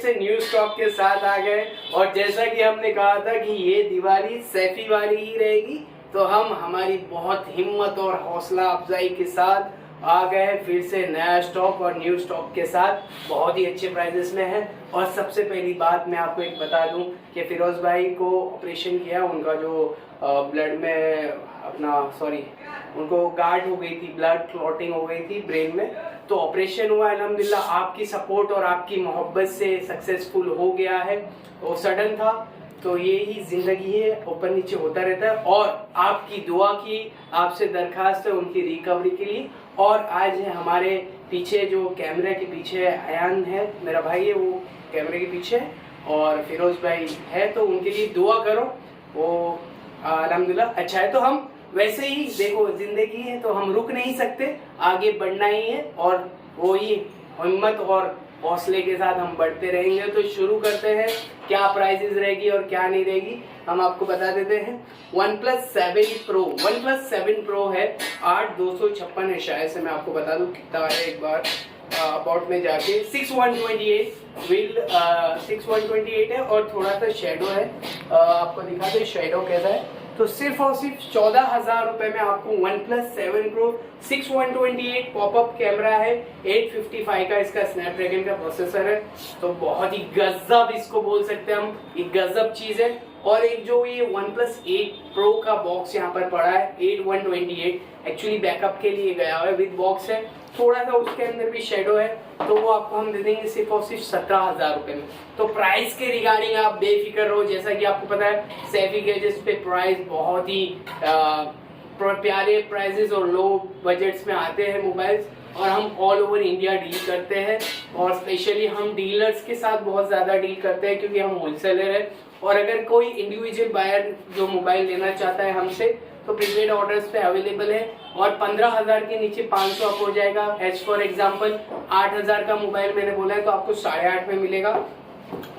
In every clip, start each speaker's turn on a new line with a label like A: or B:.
A: से new stock के साथ आ गए। और जैसा कि हमने कहा था कि ये दिवाली सैफी वाली ही रहेगी, तो हम हमारी बहुत हिम्मत और हौसला अफजाई के साथ आ गए फिर से नया स्टॉक और न्यू स्टॉक के साथ, बहुत ही अच्छे प्राइजेस में है। और सबसे पहली बात मैं आपको एक बता दूं कि फिरोज भाई को ऑपरेशन किया, उनका जो ब्लड में उनको गार्ड हो गई थी, ब्लड क्लॉटिंग हो गई थी ब्रेन में, तो ऑपरेशन हुआ अल्हम्दुलिल्लाह आपकी सपोर्ट और आपकी मोहब्बत से सक्सेसफुल हो गया है। वो सडन था, तो ये ही जिंदगी है, ऊपर नीचे होता रहता है। और आपकी दुआ की आपसे दरखास्त है उनकी रिकवरी के लिए। और आज है हमारे पीछे जो कैमरे के पीछे अयान है, मेरा भाई है, वो कैमरे के पीछे और फिरोज भाई है, तो उनके लिए दुआ करो। वो अल्हम्दुलिल्लाह अच्छा है। तो हम वैसे ही देखो, जिंदगी है तो हम रुक नहीं सकते, आगे बढ़ना ही है और वो ही हिम्मत और हौसले के साथ हम बढ़ते रहेंगे। तो शुरू करते हैं, क्या प्राइसेस रहेगी और क्या नहीं रहेगी हम आपको बता देते हैं। OnePlus 7 Pro है, 8256 है शायद से, मैं आपको बता दूं कितना है एक बार अबाउट में जाके। 6128 है और थोड़ा सा शेडो है, आपको दिखा दे शेडो कैसा है। तो सिर्फ और सिर्फ 14,000 रुपए में आपको OnePlus 7 Pro 6128 पॉपअप कैमरा है, 855 का इसका स्नैपड्रैगन का प्रोसेसर है, तो बहुत ही गजब इसको बोल सकते हैं हम, एक गजब चीज है। और एक जो ये OnePlus 8 Pro का बॉक्स यहाँ पर पड़ा है 8128, एक्चुअली बैकअप के लिए गया हुआ है, विद बॉक्स है, थोड़ा सा उसके अंदर भी शेडो है, तो वो आपको हम दे देंगे सिर्फ और सिर्फ 17,000 रुपए में। तो प्राइस के रिगार्डिंग आप बेफिक्र रहो, जैसा कि आपको पता है सैफी गैजेट्स पे प्राइस बहुत ही प्यारे प्राइजेस और लो बजट्स में आते हैं मोबाइल्स, और हम ऑल ओवर इंडिया डील करते हैं। और स्पेशली हम डीलर्स के साथ बहुत ज़्यादा डील करते हैं क्योंकि हम होलसेलर है। और अगर कोई इंडिविजुअल बायर जो मोबाइल लेना चाहता है हमसे, तो प्रीपेड ऑर्डर्स पे अवेलेबल है। और 15,000 के नीचे 500 अप हो जाएगा। एज फॉर एग्जांपल 8,000 का मोबाइल मैंने बोला है तो आपको 8.5 में मिलेगा,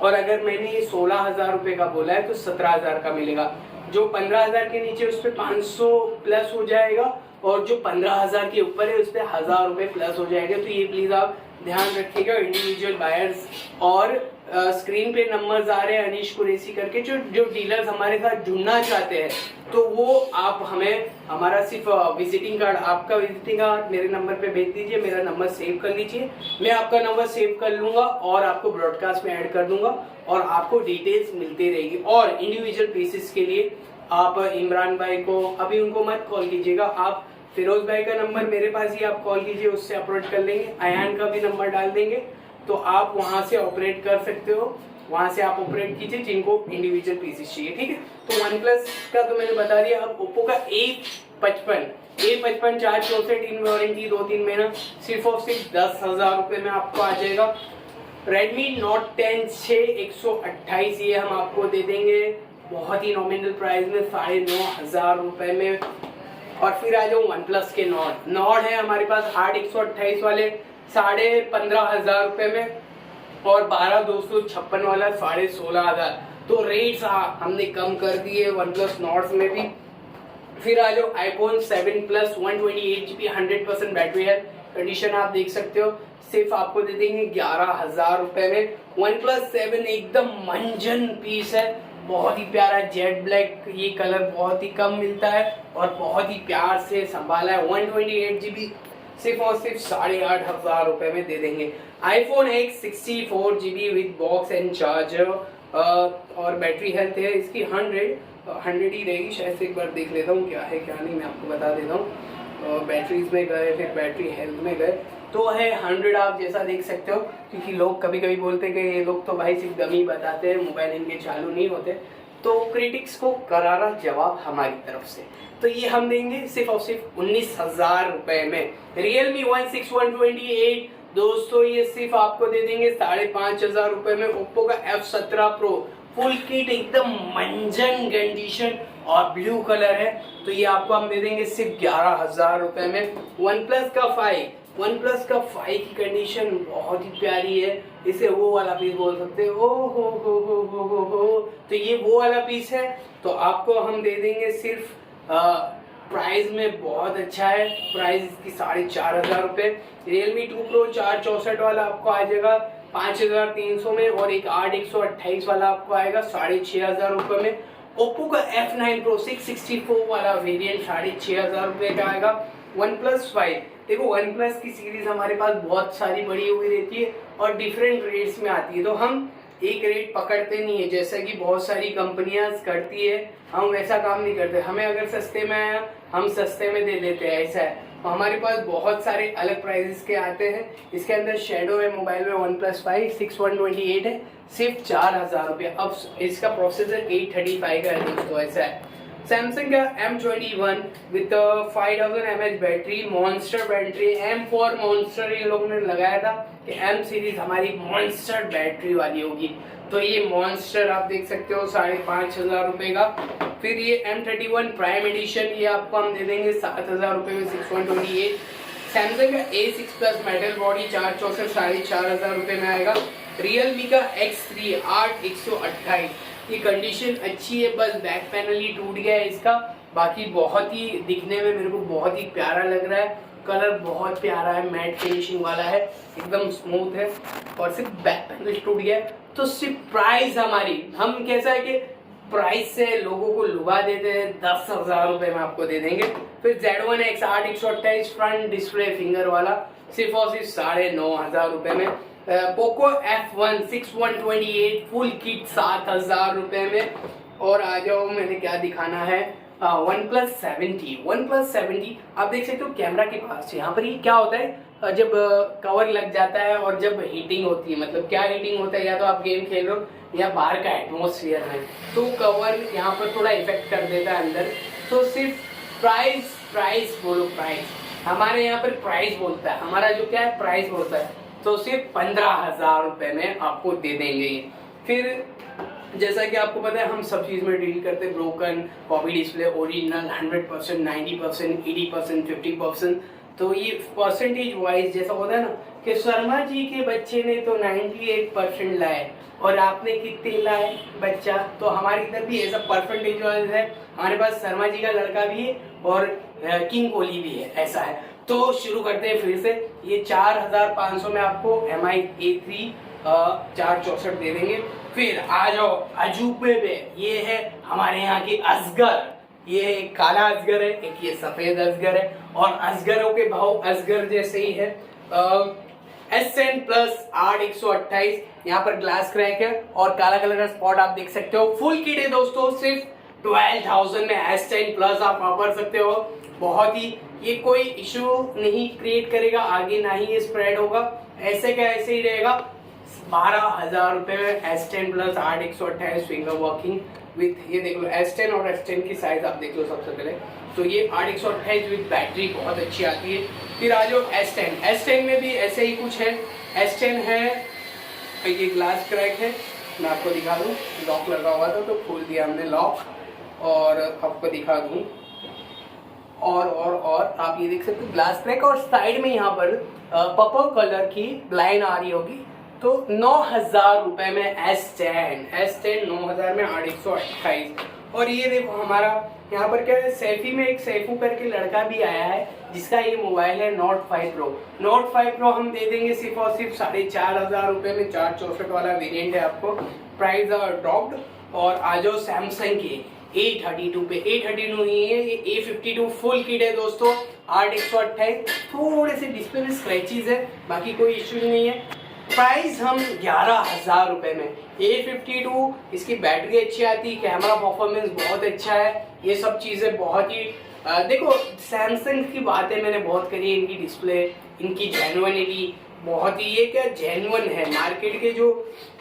A: और अगर मैंने ये 16,000 रुपए का बोला है तो 17,000 का मिलेगा। जो 15,000 के नीचे उस पर 500 प्लस हो जाएगा, और जो 15,000 के ऊपर है उस पर 1,000 रुपए प्लस हो जाएगा। तो ये प्लीज आप ध्यान रखिएगा इंडिविजुअल बायर्स। और स्क्रीन पे नंबर्स आ रहे हैं अनीश कुरैशी करके, जो डीलर्स हमारे साथ जुड़ना चाहते हैं, तो वो आप हमें हमारा सिर्फ विजिटिंग कार्ड, आपका विजिटिंग कार्ड मेरे नंबर पे भेज दीजिए, मेरा नंबर सेव कर लीजिए, मैं आपका नंबर सेव कर लूंगा और आपको ब्रॉडकास्ट में ऐड कर दूंगा, और आपको डिटेल्स मिलती रहेगी। और इंडिविजुअल पीसेस के लिए आप इमरान भाई को अभी उनको मत कॉल कीजिएगा, आप फिरोज भाई का नंबर मेरे पास ही आप कॉल कीजिए, उससे अपलोड कर लेंगे, अयान का भी नंबर डाल देंगे, तो आप वहां से ऑपरेट कर सकते हो, वहां से आप ऑपरेट कीजिए जिनको इंडिविजुअल पीसेस चाहिए, ठीक है। तो OnePlus का तो मैंने बता दिया। अब ओप्पो का A55 464 इन वारंटी 2-3 महीना, सिर्फ और सिर्फ 10,000 रुपए में आपको आ जाएगा। Redmi Note 10 128 ये हम आपको दे देंगे बहुत ही नॉमिनल प्राइस में 9,500 रुपए में। और फिर आ जाओ OnePlus के नॉर्ड है हमारे पास 8 128 वाले 15,500 रुपए में, और 12,256 वाला 16,500। तो रेट्स हमने कम कर दिए OnePlus नॉर्ड्स में भी। फिर आ जाओ iPhone 7 Plus 128GB 100% बैटरी है, कंडीशन आप देख सकते हो, सिर्फ आपको दे देंगे 11,000 रुपए में। OnePlus 7 एकदम मंजन पीस है, बहुत ही प्यारा जेट ब्लैक, ये कलर बहुत ही कम मिलता है और बहुत ही प्यार से संभाला है। 128GB सिर्फ और सिर्फ 8,500 रुपए में दे देंगे। iPhone X 64GB with box and charger, और बैटरी हेल्थ है इसकी 100 ही रहेगी शायद से, एक बार देख लेता हूँ क्या है क्या नहीं, मैं आपको बता देता हूँ। बैटरीज में गए, फिर बैटरी हेल्थ में गए, तो है 100, आप जैसा देख सकते हो, क्योंकि लोग कभी कभी बोलते हैं कि ये लोग तो भाई सिर्फ डमी बताते हैं, मोबाइल इनके चालू नहीं होते, तो क्रिटिक्स को करारा जवाब हमारी तरफ से। तो ये हम देंगे सिर्फ और सिर्फ 19,000 रुपए में। Realme 16128 दोस्तों ये सिर्फ आपको दे देंगे 5,500 रुपए में। ओप्पो का F17 Pro फुल किट एकदम मंजन कंडीशन और ब्लू कलर है, तो ये आपको हम दे देंगे सिर्फ 11,000 रुपए में। OnePlus का 5 की कंडीशन बहुत ही प्यारी है, इसे वो वाला पीस बोल सकते हो। हो तो ये वो वाला पीस है, तो आपको हम दे देंगे सिर्फ प्राइस में बहुत अच्छा है, प्राइस इसकी 4,500 रुपए। Realme 2 Pro 464 वाला आपको आ जाएगा 5,300 में, और एक 8/128 वाला आपको आएगा 6,500 रुपये में। ओप्पो का F9 Pro 664 वाला वेरिएंट 6,500 रुपये का आएगा। OnePlus 5, देखो OnePlus की सीरीज हमारे पास बहुत सारी बड़ी हुई रहती है और डिफरेंट रेट्स में आती है, तो हम एक रेट पकड़ते नहीं है जैसा कि बहुत सारी कंपनियां करती है। हम वैसा काम नहीं करते, हमें अगर सस्ते में आया हम सस्ते में दे देते हैं, ऐसा है। तो हमारे पास बहुत सारे अलग प्राइसेस के आते हैं। इसके अंदर शेडो है मोबाइल में, OnePlus 5 6128 है, सिर्फ 4,000 रुपये। अब इसका प्रोसेसर 835 का है दोस्तों, ऐसा है। सैमसंग का M21 with 5000 mAh battery, monster battery, M for monster ये लोगों ने लगाया था कि M सीरीज हमारी मॉन्स्टर बैटरी वाली होगी, तो ये मॉन्स्टर आप देख सकते हो 5,500 रुपये का। फिर ये M31 प्राइम एडिशन, ये आपको हम दे देंगे 7,000 रुपये में 6128। सैमसंग का A6 प्लस मेटल बॉडी 464 4,500 रुपये में आएगा। रियलमी का X3 8/128, ये कंडीशन अच्छी है, बस बैक पैनल ही टूट गया है इसका, बाकी बहुत ही दिखने में मेरे को बहुत ही प्यारा लग रहा है। कलर बहुत प्यारा है, मैट फिनिशिंग वाला है, एकदम स्मूथ है, और सिर्फ बैक पैनल टूट गया है। तो सिर्फ प्राइस हमारी, हम कैसा है कि प्राइस से लोगों को लुभा देते हैं, 10,000 रुपये में आपको दे देंगे। फिर Z1X 8/128 फ्रंट डिस्प्ले फिंगर वाला सिर्फ और सिर्फ 9,500 रुपये में। पोको F1 6128 फुल किट 7,000 रुपये में। और आ जाओ, मैंने क्या दिखाना है, OnePlus 70 आप देख सकते हो कैमरा के पास यहाँ पर। ये क्या होता है, जब कवर लग जाता है और जब हीटिंग होती है, मतलब क्या हीटिंग होता है, या तो आप गेम खेल रहे हो या बाहर का एटमोसफियर है, तो कवर यहाँ पर थोड़ा इफेक्ट कर देता है अंदर। तो सिर्फ प्राइस बोलो, प्राइस हमारे यहाँ पर प्राइस बोलता है, हमारा जो क्या है प्राइस बोलता है, तो सिर्फ 15,000 रुपये में आपको दे देंगे। फिर जैसा कि आपको पता है हम सब चीज़ में डील करते हैं, ब्रोकन, कॉपी डिस्प्ले, ओरिजिनल, 100%, 90%, 80%, 50%। तो ये परसेंटेज वाइज जैसा होता है ना कि शर्मा जी के बच्चे ने तो 98% लाए और आपने कितने लाए बच्चा, तो हमारी इधर भी ऐसा परसेंटेज वाइज है। हमारे पास शर्मा जी का लड़का भी है और किंग कोहली भी है, ऐसा है। तो शुरू करते हैं फिर से। ये 4,500 में आपको MI A3 464 दे देंगे। फिर आ जाओ अजूबे पे, ये है हमारे यहाँ की असगर, ये एक काला असगर है, एक ये सफेद असगर है, और असगरों के भाव असगर जैसे ही है। S10 प्लस 8/128, यहाँ पर ग्लास क्रैक है और काला कलर का स्पॉट आप देख सकते हो। फुल किट है दोस्तों, सिर्फ 12,000 में S10 प्लस आप वापर सकते हो। बहुत ही, ये कोई इशू नहीं क्रिएट करेगा आगे, ना ही ये स्प्रेड होगा, ऐसे का ऐसे ही रहेगा। 12,000 रुपये में S10 plus 8/128 finger walking with, ये देख लो S10 और S10 की साइज आप देख लो सबसे पहले, तो ये 8/128 विथ बैटरी बहुत अच्छी आती है। फिर आ जाओ S10 में भी ऐसे ही कुछ है। S10 है, ये ग्लास क्रैक है, मैं आपको दिखा दूँ, लॉक लगा हुआ था तो खोल दिया हमने लॉक, और आपको दिखा दूँ, और आप ये देख सकते हो ग्लास क्रैक, और साइड में यहाँ पर पर्पल कलर की लाइन आ रही होगी। तो 9,000 रुपये में S10 9,000 में 8/128। और ये देखो हमारा यहाँ पर क्या है, सैफी में एक सैफू करके लड़का भी आया है जिसका ये मोबाइल है Note 5 Pro। Note 5 Pro हम दे देंगे सिर्फ और सिर्फ 4,500 रुपये में, 464 वाला वेरिएंट है आपको, प्राइस ड्रॉप्ड। और आ जाओ सैमसंग के A32 पे, A32 नहीं है ये A52 फुल किट है दोस्तों, 8/128। थोड़े से डिस्प्ले में स्क्रैचेस है, बाकी कोई इश्यू नहीं है। प्राइस हम 11,000 रुपये में। A52, इसकी बैटरी अच्छी आती है, कैमरा परफॉर्मेंस बहुत अच्छा है, ये सब चीज़ें बहुत ही देखो सैमसंग की बातें मैंने बहुत करी है, इनकी डिस्प्ले, इनकी जेन्युइनिटी बहुत ही, ये क्या जेन्युइन है, मार्केट के जो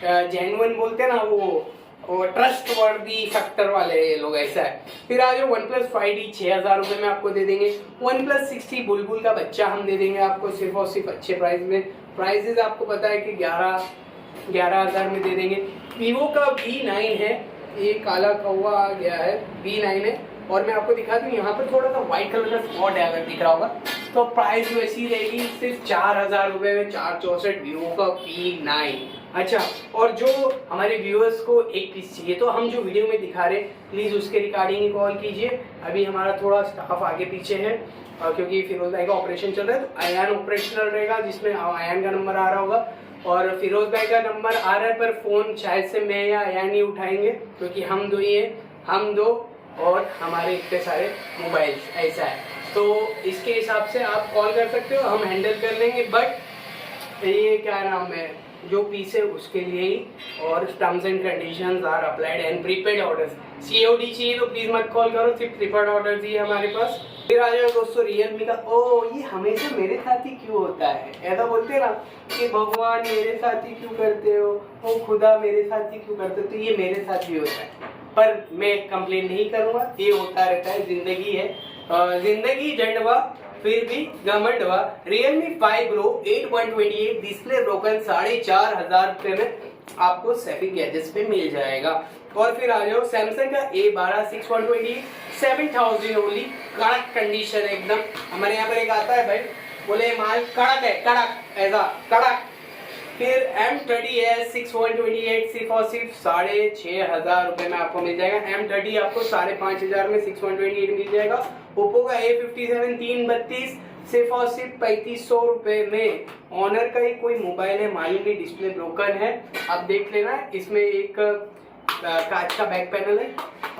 A: जेन्युइन बोलते हैं ना वो ट्रस्ट वर्दी फैक्टर वाले ये लोग, ऐसा है। फिर आ जाओ OnePlus 5D 6,000 रुपये में आपको दे देंगे। OnePlus 60 बुलबुल का बच्चा हम दे देंगे आपको सिर्फ और सिर्फ अच्छे प्राइस में। प्राइसेस आपको पता है कि 11,000 में दे देंगे। Vivo का V9 है, ये काला कौवा आ गया है, V9 है, और मैं आपको दिखा दूँ यहाँ पर थोड़ा सा व्हाइट कलर का स्पॉट है, अगर दिख रहा होगा, तो प्राइस वैसी रहेगी सिर्फ 4,000 रुपये में 464 Vivo का V9। अच्छा, और जो हमारे व्यूअर्स को एक पीस चाहिए, तो हम जो वीडियो में दिखा रहे हैं प्लीज़ उसके रिगार्डिंग ही कॉल कीजिए। अभी हमारा थोड़ा स्टाफ आगे पीछे है क्योंकि फिरोज भाई का ऑपरेशन चल रहा है, तो आयान ऑपरेशनल रहेगा, जिसमें आयान का नंबर आ रहा होगा। और फिरोज भाई का नंबर आ रहा है, पर फ़ोन शायद से मैं या नहीं उठाएंगे, क्योंकि हम दो ही हैं, हम दो और हमारे इतने सारे मोबाइल्स, ऐसा है। तो इसके हिसाब से आप कॉल कर सकते हो, हम हैंडल कर लेंगे। बट ये क्या नाम है, जो पीस है उसके लिए ही, और terms and conditions are applied and prepaid orders. COD चाहिए तो प्लीज़ मत कॉल करो, सिर्फ प्रीपेड ऑर्डर ही है हमारे पास। फिर आ जाओ दोस्तों रियलमी का। ओ ये हमेशा मेरे साथ ही क्यों होता है, ऐसा बोलते हैं ना कि भगवान मेरे साथ ही क्यों करते हो, ओ खुदा मेरे साथ ही क्यों करते हो, तो ये मेरे साथ भी होता है, पर मैं कंप्लेन नहीं करूँगा, ये होता रहता है, जिंदगी है, जिंदगी झंडवा फिर भी घमंडवा। Realme 5 Pro 8/128 डिस्प्ले ब्रोकन 4,500 रुपये में आपको सैफी गैजेट्स पे मिल जाएगा। और फिर आ जाओ सैमसंग का A12 6/128 7,000 ओनली, कड़क कंडीशन है एकदम। हमारे यहाँ पर एक आता है भाई, बोले माल कड़क है, कड़क ऐसा कड़क। फिर M30s 6/128 सिर्फ और सिर्फ 6,500 रुपये में आपको मिल जाएगा। M30 आपको 5,500 में 6/128 मिल जाएगा। ओप्पो का A57 332 सिर्फ और सिर्फ 3,500 रुपये में। ऑनर का ही कोई मोबाइल है, मालूम नहीं, डिस्प्ले ब्रोकन है, आप देख लेना। इसमें एक कांच का बैक पैनल है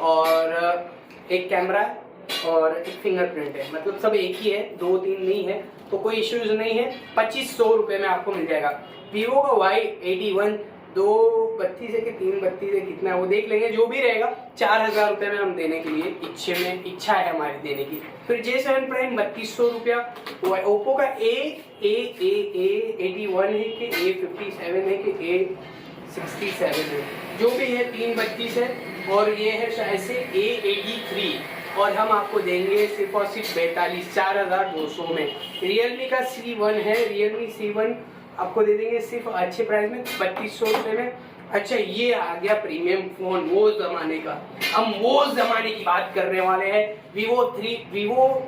A: और एक कैमरा है और एक फिंगरप्रिंट है, मतलब सब एक ही है, 2-3 नहीं है, तो कोई इश्यूज नहीं है। 2,500 रुपये में आपको मिल जाएगा। वीवो का Y81 232 है कि 332 है, कितना है वो देख लेंगे, जो भी रहेगा 4,000 रुपये में हम देने के लिए इच्छा है हमारी देने की। फिर J7 प्राइम 3,200 रुपया। ओप्पो का A81 है कि A57 है कि A67 है, जो भी है 332 है। और ये है शायद से A83 और हम आपको देंगे सिर्फ और सिर्फ 4,200 में। रियलमी का C1 है, रियलमी C1 आपको दे देंगे सिर्फ अच्छे प्राइस में 3,200 रुपये में। अच्छा ये आ गया प्रीमियम फोन वो जमाने का, हम वो जमाने की बात करने वाले हैं। Vivo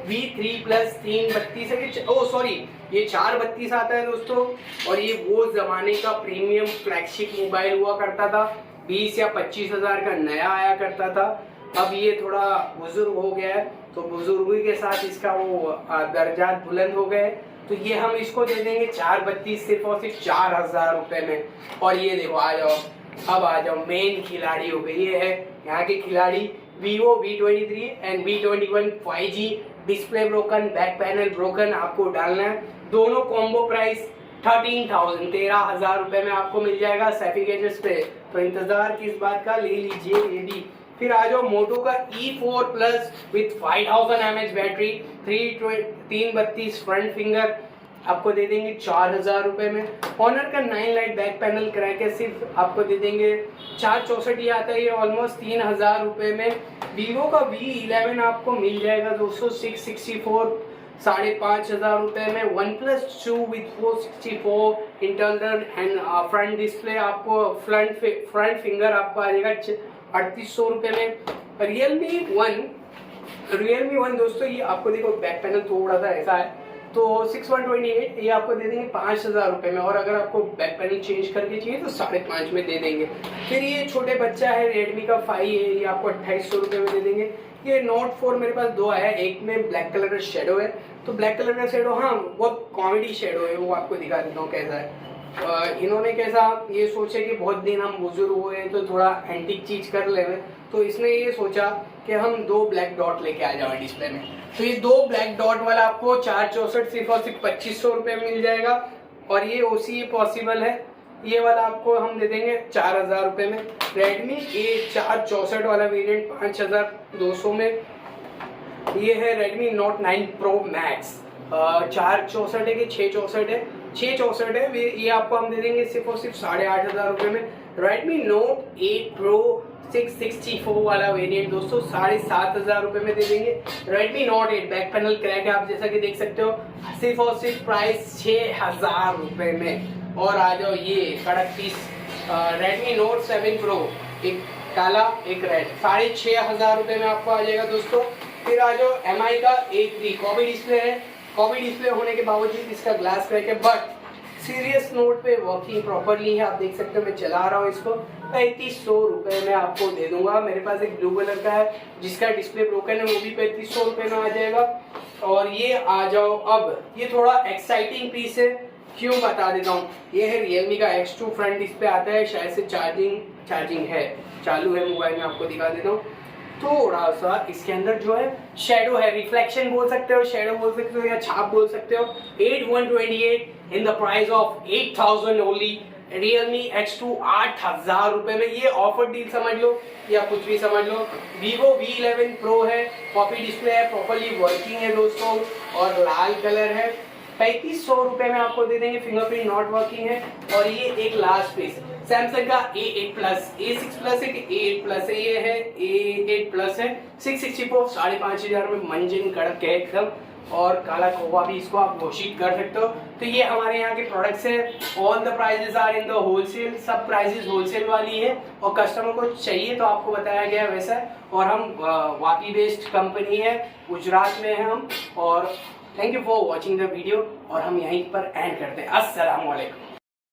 A: V3 Plus 332 है कि ओ सॉरी ये 432 आता है दोस्तों। और ये वो जमाने का प्रीमियम फ्लैगशिप मोबाइल हुआ करता था, 20 या 25 हजार का नया आया करता था। अब ये थोड़ा बुजुर्ग हो गया है, तो बुजुर्गी के साथ इसका वो दर्जात बुलंद हो गए, तो ये हम इसको दे देंगे 432 सिर्फ और सिर्फ 4,000 रुपये में। और ये देखो आ जाओ, अब आ जाओ मेन खिलाड़ी हो गई, ये है यहाँ के खिलाड़ी Vivo V23 and V21 5G। Display broken, back panel broken आपको डालना है, दोनों कॉम्बो प्राइस 13,000 रुपये में आपको मिल जाएगा सैफी गैजेट्स पे। तो इंतजार किस बात का, ले लीजिए ये भी। फिर आ जाओ मोटो का E4 plus with 5,000 mAh battery, 332 front finger आपको दे देंगे 4,000 रुपये में। ऑनर का 9 लाइट बैक पैनल क्रैक है, सिर्फ आपको दे देंगे 464, ये आता है ये ऑलमोस्ट 3,000 रुपये में। वीवो का V11 आपको मिल जाएगा दोस्तों 664 5,500 रुपये में। OnePlus 2 with 464 internal and front display आपको फ्रंट फिंगर आपको आ जाएगा 3,800 रुपये में। रियलमी वन दोस्तों ये आपको देखो बैक पैनल थोड़ा सा ऐसा है, तो 6/128 ये आपको दे देंगे 5,000 रुपये में। और अगर आपको बैक पैनल चेंज करके चाहिए तो 5,500 में दे देंगे। फिर ये छोटे बच्चा है रेडमी का 5 है, ये आपको 2,800 रुपये में दे देंगे। ये Note 4 मेरे पास 2 आया है, एक में ब्लैक कलर का शेडो है, तो ब्लैक कलर का शेडो हाँ बहुत कॉमेडी शेडो है, वो आपको दिखा देता हूँ कैसा है। इन्होंने कैसा ये सोचा कि बहुत दिन हम बुजुर्ग हुए तो थोड़ा एंटीक चीज कर ले, तो इसने ये सोचा कि हम 2 ब्लैक डॉट लेके आ जाओ डिस्प्ले में। तो ये 2 ब्लैक डॉट वाला आपको 464 सिर्फ और सिर्फ 2,500 रुपये में मिल जाएगा। और ये OCA पॉसिबल है, ये वाला आपको हम दे देंगे 4,000 रुपये में। रेडमी A464 वाला वेरिएंट 5,200 में। ये है रेडमी Note 9 Pro Max, 464 है कि 664 है, 664 है, ये आपको हम दे देंगे सिर्फ और सिर्फ 8,500 रुपये में। रेडमी Note 8 Pro 664 वाला वेरिएंट दोस्तों 7,500 रुपये में दे देंगे। Redmi Note 8 back panel crack है, आप जैसा कि देख सकते हो, सिर्फ और सिर्फ प्राइस 6,000 रुपये में। और आ जाओ ये कड़क पीस रेडमी Note 7 Pro, एक काला एक रेड, 6,500 रुपये में आपको आ जाएगा दोस्तों। फिर आ जाओ MI का A3 कॉपी डिस्प्ले है, कॉपी डिस्प्ले होने के बावजूद इसका ग्लास क्रैक है, बट सीरियस नोट पे वर्किंग प्रॉपरली है, आप देख सकते हो मैं चला रहा हूँ इसको। 3,500 रुपये में आपको दे दूंगा। मेरे पास एक ब्लू कलर का है जिसका डिस्प्ले ब्रोकन है, वो भी 3,500 रुपये में आ जाएगा। और ये आ जाओ, अब ये थोड़ा एक्साइटिंग पीस है, क्यों बता देता हूँ, ये है Realme का X2 फ्रंट डिस्प्ले आता है, शायद से चार्जिंग है, चालू है मोबाइल में, आपको दिखा देता हूँ। थोड़ा सा इसके अंदर जो है शेडो है, रिफ्लेक्शन बोल सकते हो, शेडो बोल सकते हो या छाप बोल सकते हो। 8128 in the price of 8000 only. Realme X2 8000 रुपए में, ये ऑफर डील समझ लो या कुछ भी समझ लो। Vivo V11 Pro है, कॉपी डिस्प्ले है, प्रॉपरली वर्किंग है दोस्तों, और लाल कलर है। 3500 रुपए में आपको दे देंगे, फिंगरप्रिंट नॉट वर्किंग है। और ये एक लास्ट पीस सैमसंग का A8 प्लस, A6 प्लस है कि A8 प्लस है, ये है A8 प्लस है, 664, 5500 में मंजिन कड़क है एकदम, और काला कोवा भी इसको आप घोषित कर सकते हो। तो ये हमारे यहाँ के प्रोडक्ट्स है। All the prices are in the wholesale, सब प्राइजेस होलसेल वाली है, और कस्टमर को चाहिए तो आपको बताया गया वैसा। और हम वापी बेस्ड कंपनी है, गुजरात में है हम। और thank you for watching the video, और हम यहीं पर एंड करते हैं। अस्सलाम वालेकुम।